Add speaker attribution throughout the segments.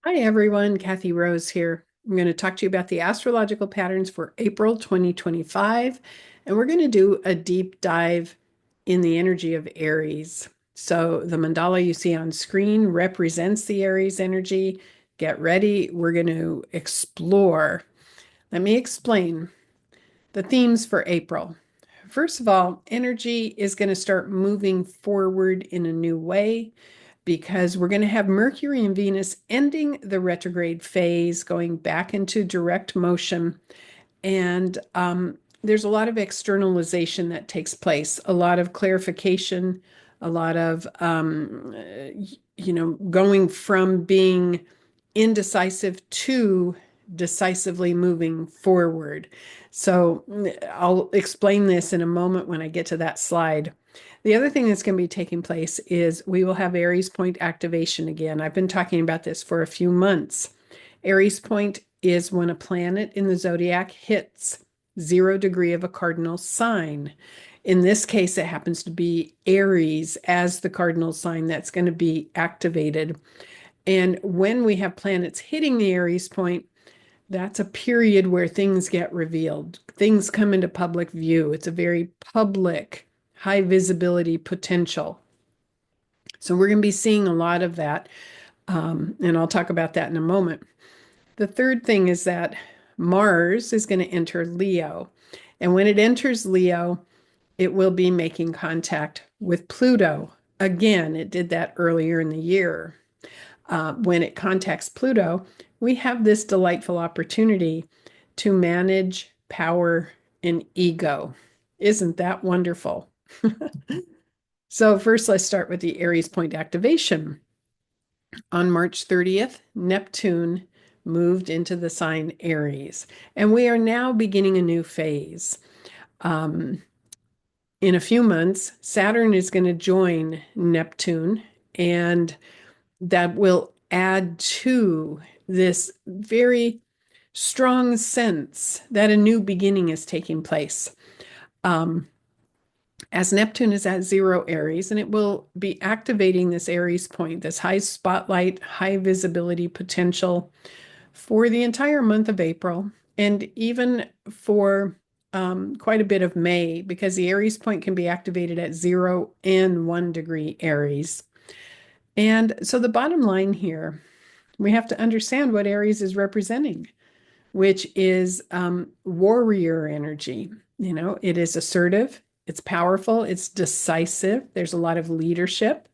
Speaker 1: Hi everyone, Kathy Rose here. I'm going to talk to you about the astrological patterns for April 2025, and we're going to do a deep dive in the energy of Aries. So the mandala you see on screen represents the Aries energy. Get ready, we're going to explore. Let me explain the themes for April. First of all, energy is going to start moving forward in a new way because we're going to have Mercury and Venus ending the retrograde phase, going back into direct motion. And there's a lot of externalization that takes place, a lot of clarification, a lot of, going from being indecisive to decisively moving forward. So I'll explain this in a moment when I get to that slide. The other thing that's going to be taking place is we will have Aries point activation again. I've been talking about this for a few months. Aries point is when a planet in the zodiac hits 0 degree of a cardinal sign. In this case, it happens to be Aries as the cardinal sign that's going to be activated. And when we have planets hitting the Aries point, that's a period where things get revealed. Things come into public view. It's a very public, high visibility potential. So we're going to be seeing a lot of that. And I'll talk about that in a moment. The third thing is that Mars is going to enter Leo. And when it enters Leo, it will be making contact with Pluto. Again, it did that earlier in the year. When it contacts Pluto, we have this delightful opportunity to manage power and ego. Isn't that wonderful? So, first, let's start with the Aries point activation. On March 30th, Neptune moved into the sign Aries, and we are now beginning a new phase. Um, in a few months, Saturn is going to join Neptune, and that will add to this very strong sense that a new beginning is taking place. Um, as Neptune is at 0 Aries, and it will be activating this Aries point, this high spotlight, high visibility potential for the entire month of April, and even for quite a bit of May, because the Aries point can be activated at 0 and 1 degree Aries. And so the bottom line here, we have to understand what Aries is representing, which is warrior energy. You know, it is assertive, it's powerful, it's decisive. There's a lot of leadership,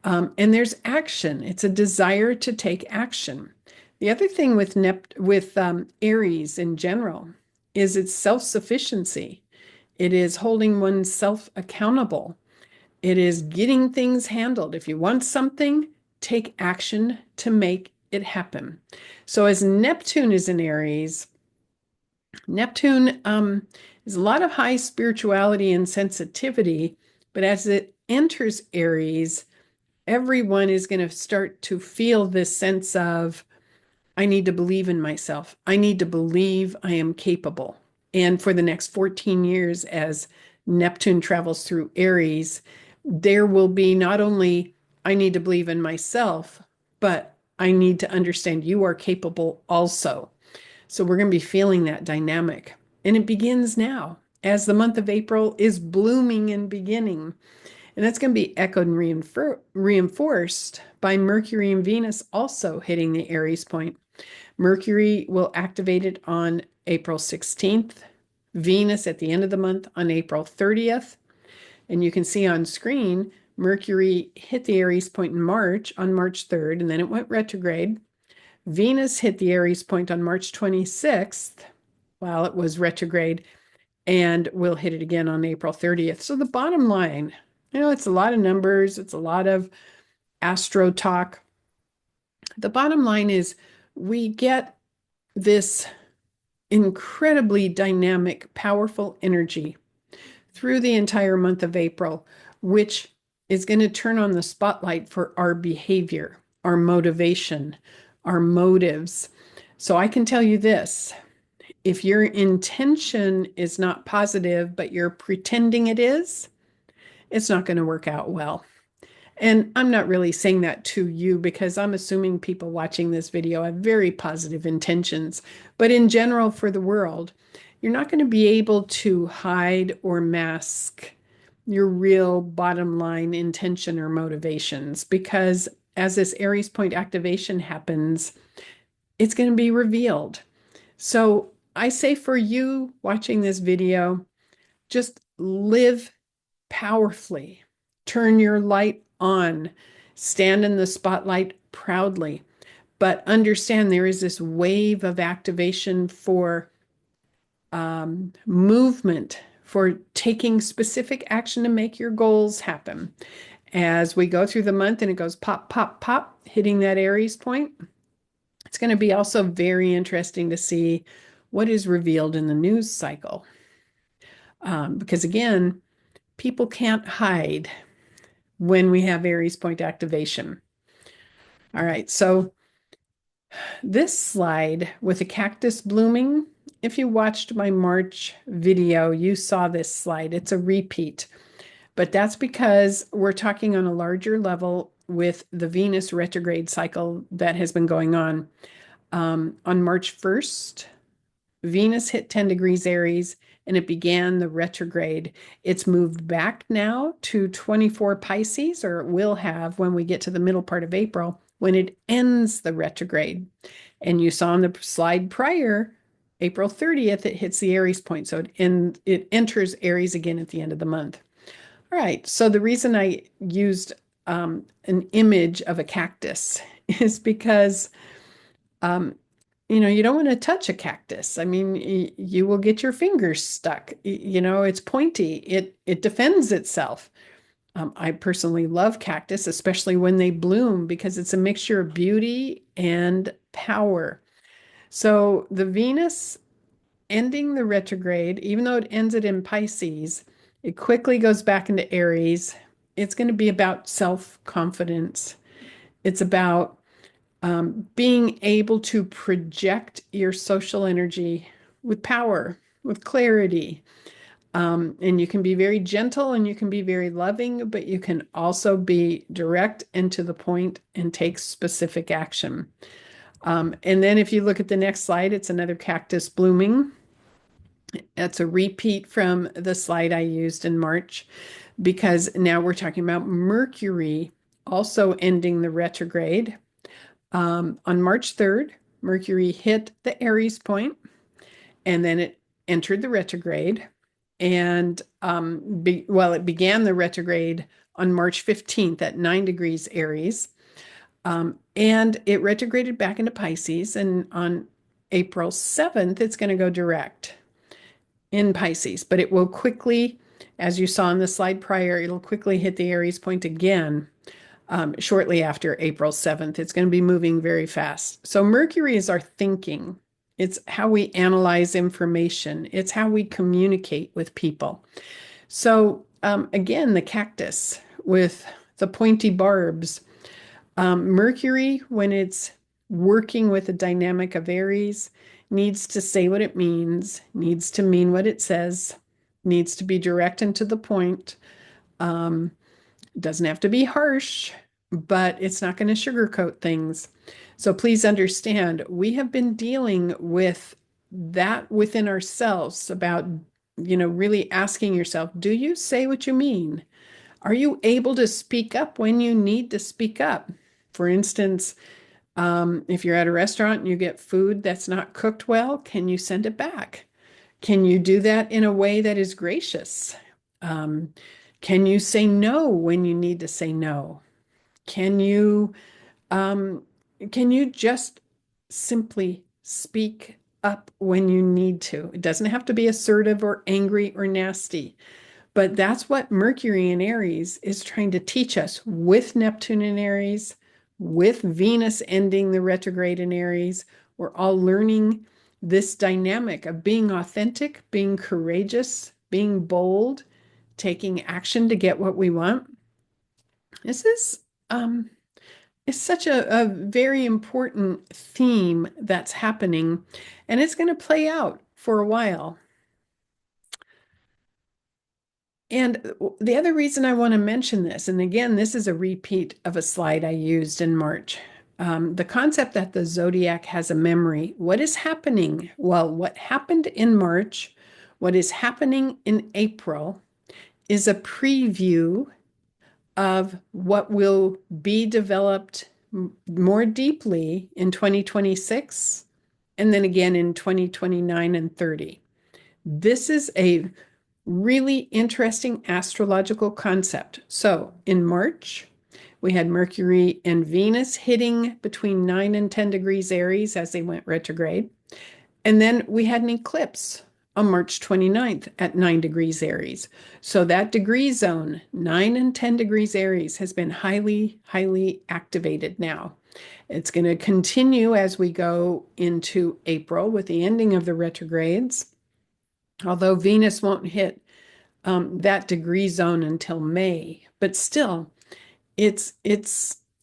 Speaker 1: and there's action. It's a desire to take action. The other thing with Aries in general is its self-sufficiency. It is holding oneself accountable. It is getting things handled. If you want something, take action to make it happen. So as Neptune is in Aries, Neptune is a lot of high spirituality and sensitivity, but as it enters Aries, everyone is going to start to feel this sense of, I need to believe in myself. I need to believe I am capable. And for the next 14 years, as Neptune travels through Aries, there will be not only, I need to believe in myself, but I need to understand you are capable also. So we're going to be feeling that dynamic. And it begins now as the month of April is blooming and beginning. And that's going to be echoed and reinforced by Mercury and Venus also hitting the Aries point. Mercury will activate it on April 16th, Venus at the end of the month on April 30th. And you can see on screen, Mercury hit the Aries point in March on March 3rd, and then it went retrograde. Venus hit the Aries point on March 26th while it was retrograde, and we'll hit it again on April 30th. So the bottom line, it's a lot of numbers, it's a lot of astro talk. The bottom line is we get this incredibly dynamic, powerful energy through the entire month of April, which is going to turn on the spotlight for our behavior, our motivation, our motives. So I can tell you this, if your intention is not positive, but you're pretending it is, it's not going to work out well. And I'm not really saying that to you because I'm assuming people watching this video have very positive intentions. But in general, for the world, you're not going to be able to hide or mask your real bottom line intention or motivations because as this Aries point activation happens, it's going to be revealed. So I say for you watching this video, just live powerfully. Turn your light on. Stand in the spotlight proudly. But understand there is this wave of activation for movement, for taking specific action to make your goals happen. As we go through the month and it goes pop, pop, pop, hitting that Aries point, it's going to be also very interesting to see what is revealed in the news cycle. Because again, people can't hide when we have Aries point activation. All right, so this slide with the cactus blooming, if you watched my March video, you saw this slide. It's a repeat, but that's because we're talking on a larger level with the Venus retrograde cycle that has been going on. On March 1st, Venus hit 10 degrees Aries and it began the retrograde. It's moved back now to 24 Pisces, or it will have when we get to the middle part of April when it ends the retrograde. And you saw on the slide prior, April 30th, it hits the Aries point. So it enters Aries again at the end of the month. All right. So the reason I used an image of a cactus is because you don't want to touch a cactus. I mean, you will get your fingers stuck. It's pointy. It defends itself. I personally love cactus, especially when they bloom, because it's a mixture of beauty and power. So the Venus ending the retrograde, even though it ends it in Pisces, it quickly goes back into Aries. It's going to be about self-confidence. It's about being able to project your social energy with power, with clarity. And you can be very gentle and you can be very loving, but you can also be direct and to the point and take specific action. And then if you look at the next slide, it's another cactus blooming. That's a repeat from the slide I used in March because now we're talking about Mercury also ending the retrograde. On March 3rd, Mercury hit the Aries point and then it entered the retrograde. And it began the retrograde on March 15th at 9 degrees Aries. And it retrograded back into Pisces. And on April 7th, it's going to go direct in Pisces, but it will quickly, as you saw in the slide prior, it'll quickly hit the Aries point again shortly after April 7th. It's going to be moving very fast. So Mercury is our thinking. It's how we analyze information. It's how we communicate with people. So again, the cactus with the pointy barbs. Mercury, when it's working with the dynamic of Aries, needs to say what it means, needs to mean what it says, needs to be direct and to the point. Doesn't have to be harsh, but it's not going to sugarcoat things. So please understand, we have been dealing with that within ourselves about, really asking yourself, do you say what you mean? Are you able to speak up when you need to speak up? For instance, if you're at a restaurant and you get food that's not cooked well, can you send it back? Can you do that in a way that is gracious? Um, can you say no when you need to say no? Can you um, can you just simply speak up when you need to? It doesn't have to be assertive or angry or nasty. But that's what Mercury in Aries is trying to teach us with Neptune in Aries, with Venus ending the retrograde in Aries. We're all learning this dynamic of being authentic, being courageous, being bold, taking action to get what we want. This is such a very important theme that's happening, and it's going to play out for a while. And the other reason I want to mention this, and again, this is a repeat of a slide I used in March. The concept that the zodiac has a memory. What is happening? Well, what happened in March, what is happening in April is a preview of what will be developed more deeply in 2026 and then again in 2029 and 30. This is a really interesting astrological concept. So in March, we had Mercury and Venus hitting between 9 and 10 degrees Aries as they went retrograde. And then we had an eclipse on March 29th at 9 degrees Aries. So that degree zone, 9 and 10 degrees Aries, has been highly, highly activated now. It's going to continue as we go into April with the ending of the retrogrades, although Venus won't hit that degree zone until May, but still, it's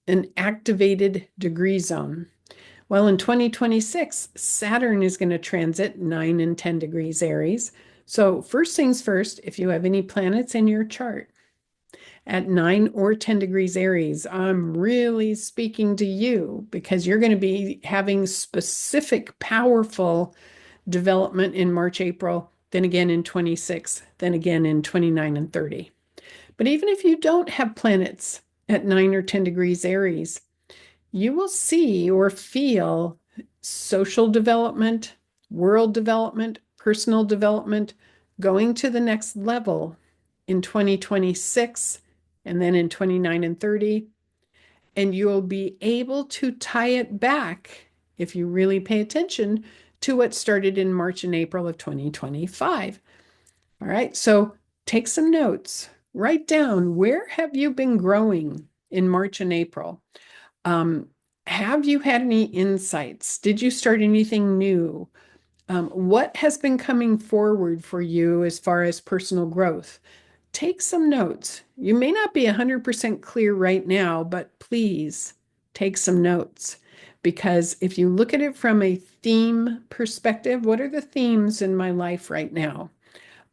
Speaker 1: an activated degree zone. Well, in 2026, Saturn is going to transit 9 and 10 degrees Aries. So, first things first, if you have any planets in your chart at 9 or 10 degrees Aries, I'm really speaking to you because you're going to be having specific, powerful development in March, April, then again in 26, then again in 29 and 30. But even if you don't have planets at 9 or 10 degrees Aries, you will see or feel social development, world development, personal development going to the next level in 2026 and then in 29 and 30. And you'll be able to tie it back, if you really pay attention, to what started in March and April of 2025. All right, so take some notes. Write down, where have you been growing in March and April? Um, have you had any insights? Did you start anything new? What has been coming forward for you as far as personal growth? Take some notes. You may not be 100% clear right now, but please take some notes. Because if you look at it from a theme perspective, what are the themes in my life right now?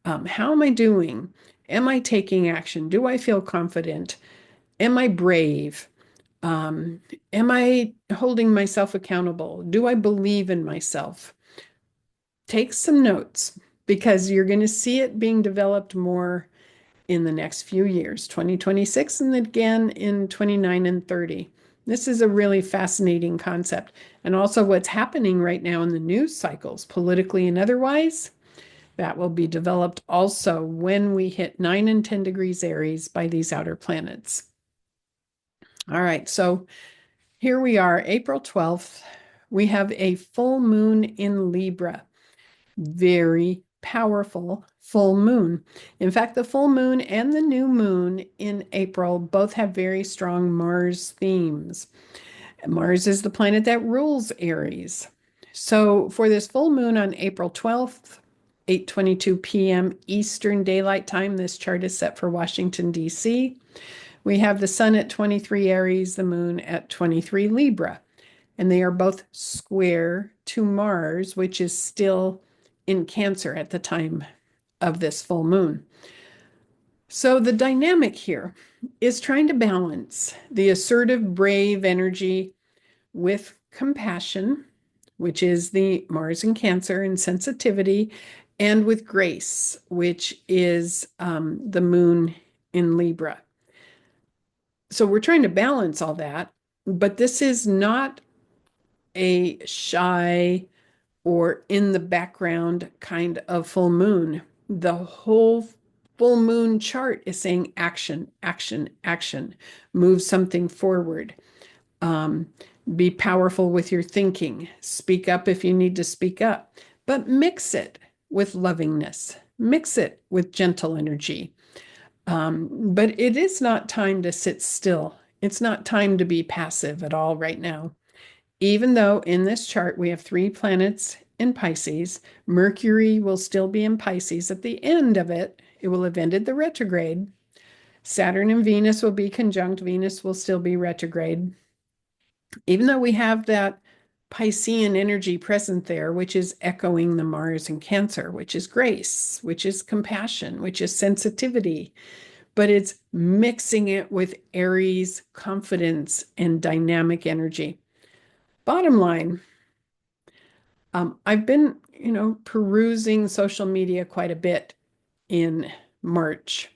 Speaker 1: How am I doing? Am I taking action? Do I feel confident? Am I brave? Um, am I holding myself accountable? Do I believe in myself? Take some notes because you're going to see it being developed more in the next few years, 2026 and again in 29 and 30. This is a really fascinating concept. And also what's happening right now in the news cycles, politically and otherwise, that will be developed also when we hit 9 and 10 degrees Aries by these outer planets. All right, so here we are, April 12th. We have a full moon in Libra. Very powerful full moon. In fact, the full moon and the new moon in April both have very strong Mars themes. Mars is the planet that rules Aries. So for this full moon on April 12th, 8:22 p.m. Eastern Daylight Time, this chart is set for Washington, D.C. We have the sun at 23 Aries, the moon at 23 Libra, and they are both square to Mars, which is still in Cancer at the time of this full moon. So the dynamic here is trying to balance the assertive, brave energy with compassion, which is the Mars in Cancer, and sensitivity, and with grace, which is the moon in Libra. So we're trying to balance all that, but this is not a shy or in the background kind of full moon. The whole full moon chart is saying action, action, action. Move something forward. Um, be powerful with your thinking. Speak up if you need to speak up, but mix it with lovingness. Mix it with gentle energy. But it is not time to sit still. It's not time to be passive at all right now. Even though in this chart we have 3 planets in Pisces, Mercury will still be in Pisces at the end of it. It will have ended the retrograde. Saturn and Venus will be conjunct. Venus will still be retrograde. Even though we have that Piscean energy present there, which is echoing the Mars in Cancer, which is grace, which is compassion, which is sensitivity, but it's mixing it with Aries confidence and dynamic energy. Bottom line, I've been, perusing social media quite a bit in March.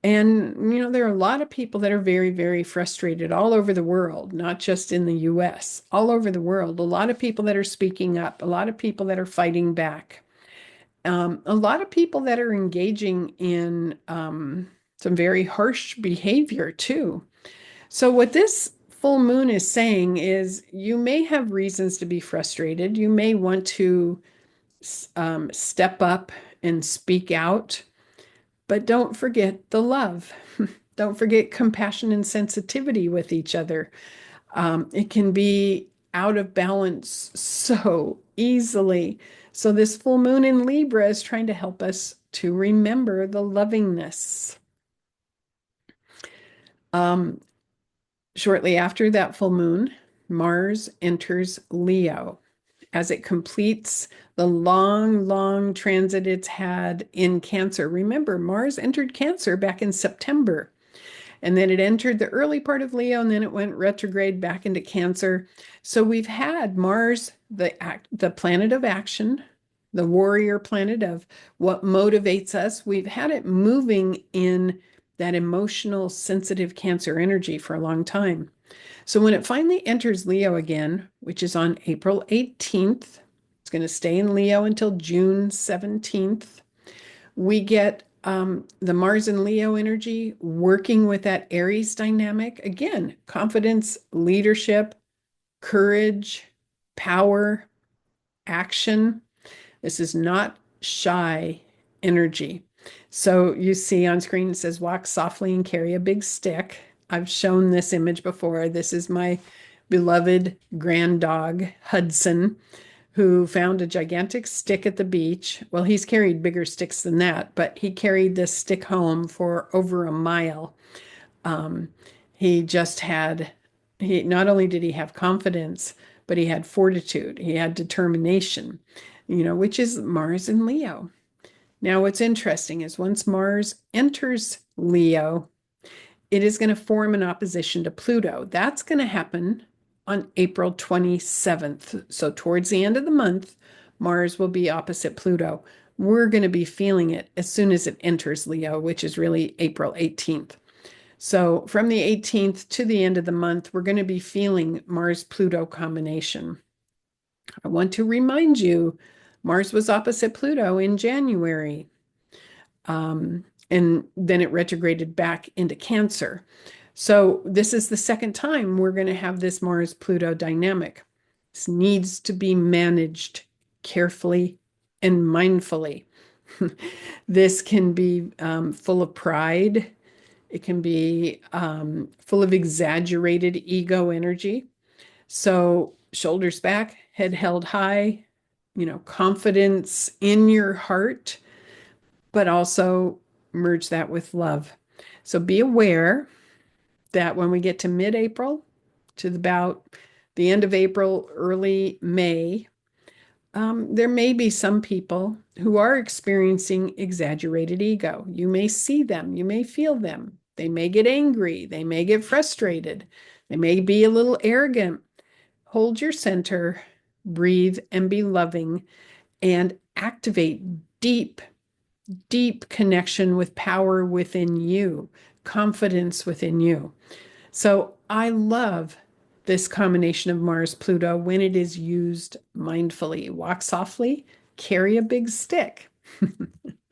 Speaker 1: And, there are a lot of people that are very, very frustrated all over the world, not just in the US, all over the world. A lot of people that are speaking up, a lot of people that are fighting back, a lot of people that are engaging in some very harsh behavior too. So, what this full moon is saying is you may have reasons to be frustrated. You may want to step up and speak out, but don't forget the love. Don't forget compassion and sensitivity with each other. It can be out of balance so easily. So, this full moon in Libra is trying to help us to remember the lovingness. Um, Shortly after that full moon, Mars enters Leo as it completes the long, long transit it's had in Cancer. Remember, Mars entered Cancer back in September, and then it entered the early part of Leo, and then it went retrograde back into Cancer. So we've had Mars, the planet of action, the warrior planet of what motivates us. We've had it moving in that emotional, sensitive Cancer energy for a long time. So when it finally enters Leo again, which is on April 18th, it's going to stay in Leo until June 17th. We get the Mars and Leo energy working with that Aries dynamic. Again, confidence, leadership, courage, power, action. This is not shy energy. So you see on screen, it says walk softly and carry a big stick. I've shown this image before. This is my beloved grand dog, Hudson, who found a gigantic stick at the beach. Well, he's carried bigger sticks than that, but he carried this stick home for over a mile. Um, he just had, he not only did he have confidence, but he had fortitude, he had determination, which is Mars in Leo. Now, what's interesting is once Mars enters Leo, it is going to form an opposition to Pluto. That's going to happen on April 27th. So, towards the end of the month, Mars will be opposite Pluto. We're going to be feeling it as soon as it enters Leo, which is really April 18th. So, from the 18th to the end of the month, we're going to be feeling Mars Pluto combination. I want to remind you Mars was opposite Pluto in January. And then it retrograded back into Cancer. So this is the second time we're going to have this Mars-Pluto dynamic. This needs to be managed carefully and mindfully. This can be full of pride. It can be full of exaggerated ego energy. So shoulders back, head held high, confidence in your heart, but also merge that with love. So be aware that when we get to mid-April to about the end of April, early May, there may be some people who are experiencing exaggerated ego. You may see them, you may feel them. They may get angry, they may get frustrated, they may be a little arrogant. Hold your center, breathe, and be loving, and activate deep connection with power within you, confidence within you. So I love this combination of Mars Pluto when it is used mindfully. Walk softly, carry a big stick.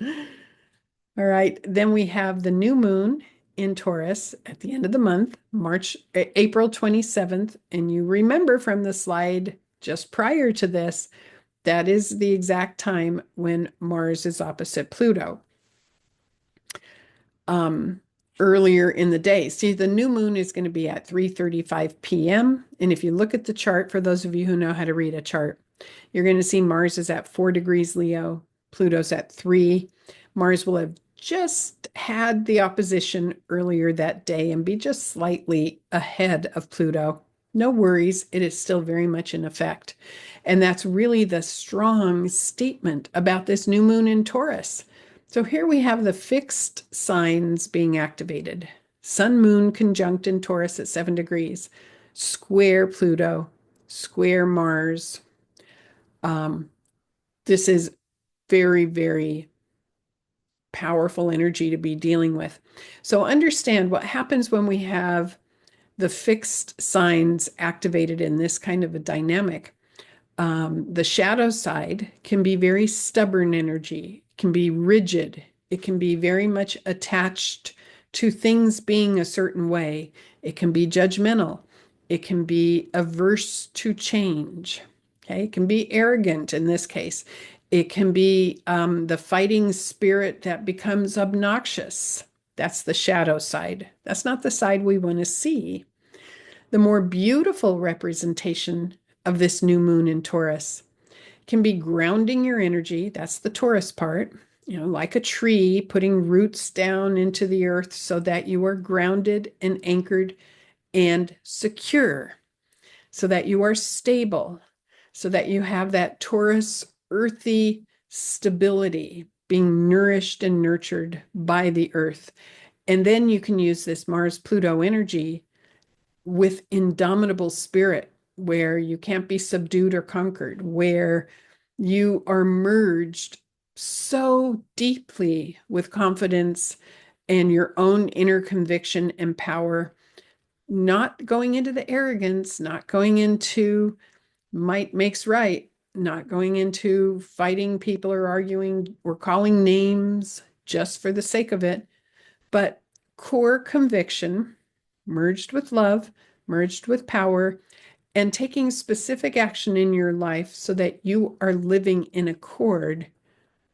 Speaker 1: All right, then we have the new moon in Taurus at the end of the month, April 27th. And you remember from the slide just prior to this, that is the exact time when Mars is opposite Pluto. Earlier in the day. See, the new moon is going to be at 3:35 p.m. And if you look at the chart, for those of you who know how to read a chart, you're going to see Mars is at 4 degrees Leo, Pluto's at 3. Mars will have just had the opposition earlier that day and be just slightly ahead of Pluto. No worries, it is still very much in effect. And that's really the strong statement about this new moon in Taurus. So here we have the fixed signs being activated. Sun moon conjunct in Taurus at 7 degrees, square Pluto, square Mars. Um, this is very, very powerful energy to be dealing with. So understand what happens when we have the fixed signs activated in this kind of a dynamic. The shadow side can be very stubborn energy, it can be rigid, it can be very much attached to things being a certain way, it can be judgmental, it can be averse to change. Okay, it can be arrogant in this case. It can be the fighting spirit that becomes obnoxious. That's the shadow side. That's not the side we want to see. The more beautiful representation of this new moon in Taurus can be grounding your energy. That's the Taurus part, like a tree, putting roots down into the earth so that you are grounded and anchored and secure, so that you are stable, so that you have that Taurus earthy stability being nourished and nurtured by the earth. And then you can use this Mars Pluto energy with indomitable spirit, where you can't be subdued or conquered, where you are merged so deeply with confidence and your own inner conviction and power, not going into the arrogance, not going into might makes right, not going into fighting people or arguing or calling names just for the sake of it, but core conviction merged with love, merged with power, and taking specific action in your life so that you are living in accord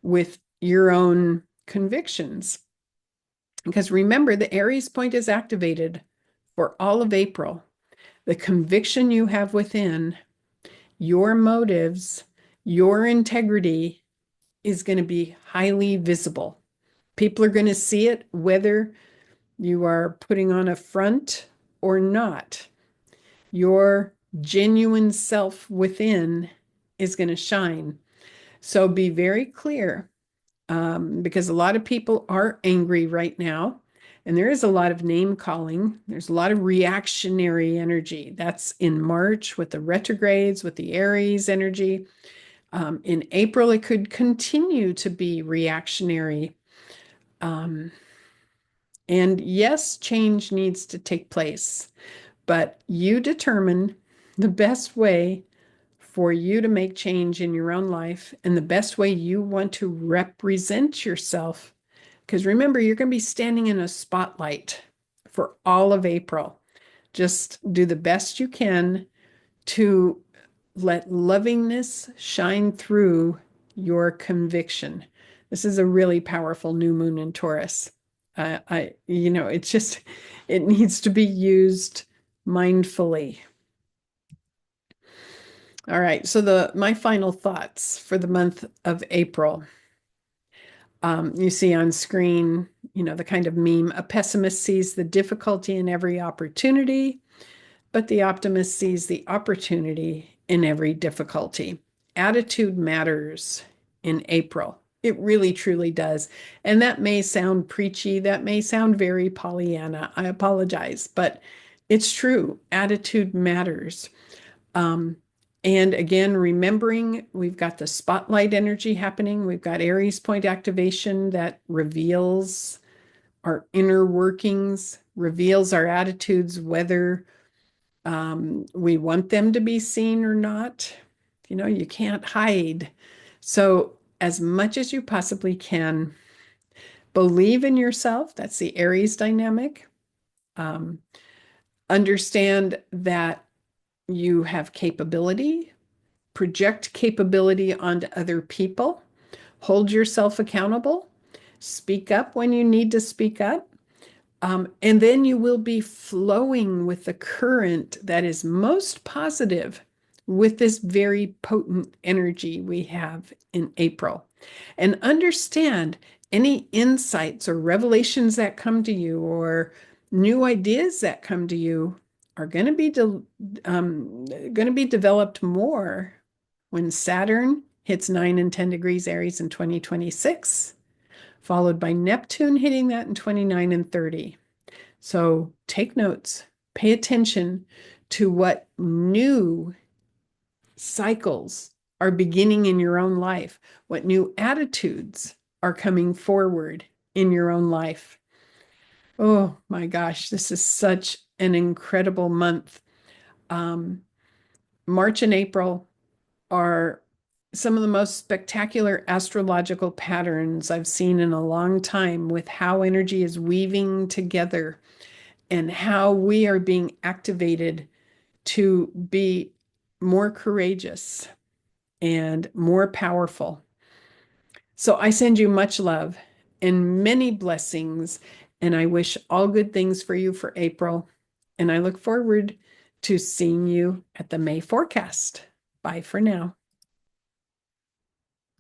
Speaker 1: with your own convictions. Because remember, the Aries point is activated for all of April. The conviction you have within, your motives, your integrity is going to be highly visible. People are going to see it whether you are putting on a front or not. Your genuine self within is going to shine. So be very clear, because a lot of people are angry right now. And there is a lot of name calling. There's a lot of reactionary energy. That's in March with the retrogrades, with the Aries energy. In April, it could continue to be reactionary. Um, and yes, change needs to take place, but you determine the best way for you to make change in your own life and the best way you want to represent yourself. Because remember, you're going to be standing in a spotlight for all of April. Just do the best you can to let lovingness shine through your conviction. This is a really powerful new moon in Taurus. It's just, it needs to be used mindfully. All right. So my final thoughts for the month of April. You see on screen, the kind of meme, a pessimist sees the difficulty in every opportunity, but the optimist sees the opportunity in every difficulty. Attitude matters in April. It really, truly does. And that may sound preachy. That may sound very Pollyanna. I apologize, but it's true. Attitude matters. Um, and again, remembering we've got the spotlight energy happening. We've got Aries point activation that reveals our inner workings, reveals our attitudes, whether we want them to be seen or not. You can't hide. So, as much as you possibly can, believe in yourself. That's the Aries dynamic. Um, Understand that you have capability, project capability onto other people, hold yourself accountable, speak up when you need to speak up. And then you will be flowing with the current that is most positive with this very potent energy we have in April. And understand any insights or revelations that come to you or new ideas that come to you are going to be developed more when Saturn hits 9 and 10 degrees Aries in 2026, followed by Neptune hitting that in 29 and 30. So take notes, pay attention to what new cycles are beginning in your own life, what new attitudes are coming forward in your own life. Oh my gosh, this is such an incredible month. Um, March and April are some of the most spectacular astrological patterns I've seen in a long time, with how energy is weaving together and how we are being activated to be more courageous and more powerful. So I send you much love and many blessings, and I wish all good things for you for April. And I look forward to seeing you at the May forecast. Bye for now.